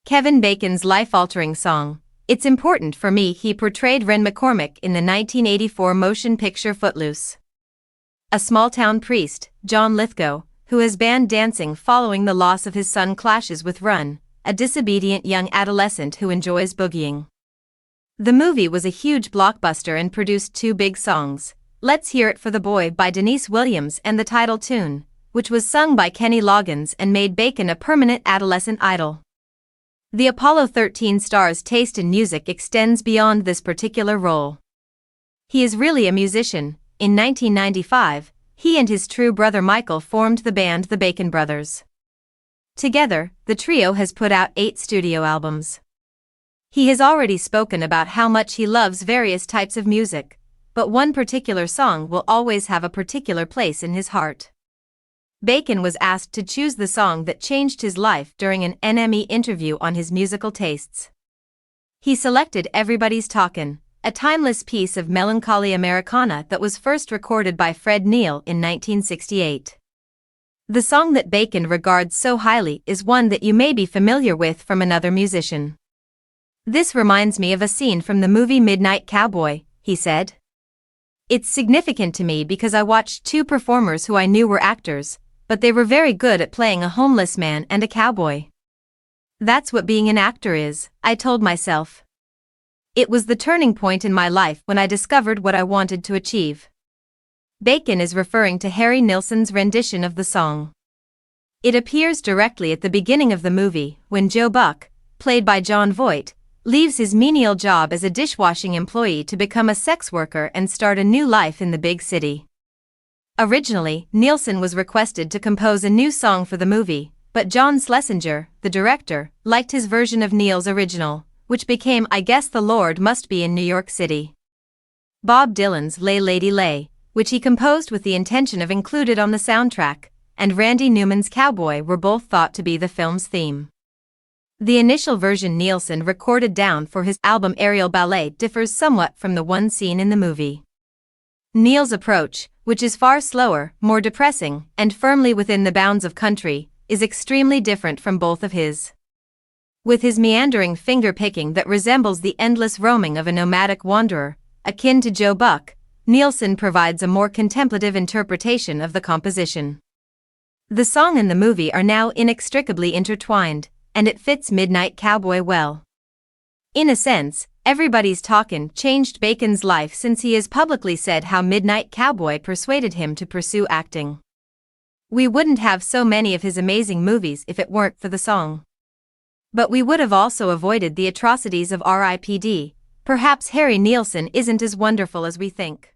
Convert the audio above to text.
Kevin Bacon's life-altering song, It's Important for Me. He portrayed Ren McCormick in the 1984 motion picture Footloose. A small-town priest, John Lithgow, who has banned dancing following the loss of his son, clashes with Run, a disobedient young adolescent who enjoys boogieing. The movie was a huge blockbuster and produced two big songs, Let's Hear It for the Boy by Denise Williams and the title tune, which was sung by Kenny Loggins and made Bacon a permanent adolescent idol. The Apollo 13 star's taste in music extends beyond this particular role. He is really a musician. In 1995, he and his true brother Michael formed the band The Bacon Brothers. Together, the trio has put out 8 studio albums. He has already spoken about how much he loves various types of music, but one particular song will always have a particular place in his heart. Bacon was asked to choose the song that changed his life during an NME interview on his musical tastes. He selected Everybody's Talkin', a timeless piece of melancholy Americana that was first recorded by Fred Neil in 1968. The song that Bacon regards so highly is one that you may be familiar with from another musician. This reminds me of a scene from the movie Midnight Cowboy, he said. It's significant to me because I watched 2 performers who I knew were actors, but they were very good at playing a homeless man and a cowboy. That's what being an actor is, I told myself. It was the turning point in my life when I discovered what I wanted to achieve. Bacon is referring to Harry Nilsson's rendition of the song. It appears directly at the beginning of the movie, when Joe Buck, played by Jon Voight, leaves his menial job as a dishwashing employee to become a sex worker and start a new life in the big city. Originally, Nilsson was requested to compose a new song for the movie, but John Schlesinger, the director, liked his version of Neil's original, which became I Guess the Lord Must Be in New York City. Bob Dylan's Lay Lady Lay, which he composed with the intention of included on the soundtrack, and Randy Newman's Cowboy were both thought to be the film's theme. The initial version Nilsson recorded down for his album Aerial Ballet differs somewhat from the one seen in the movie. Neil's approach, which is far slower, more depressing, and firmly within the bounds of country, is extremely different from both of his. With his meandering finger-picking that resembles the endless roaming of a nomadic wanderer, akin to Joe Buck, Nilsson provides a more contemplative interpretation of the composition. The song and the movie are now inextricably intertwined, and it fits Midnight Cowboy well. In a sense, Everybody's Talkin' changed Bacon's life since he has publicly said how Midnight Cowboy persuaded him to pursue acting. We wouldn't have so many of his amazing movies if it weren't for the song. But we would have also avoided the atrocities of RIPD. Perhaps Harry Nilsson isn't as wonderful as we think.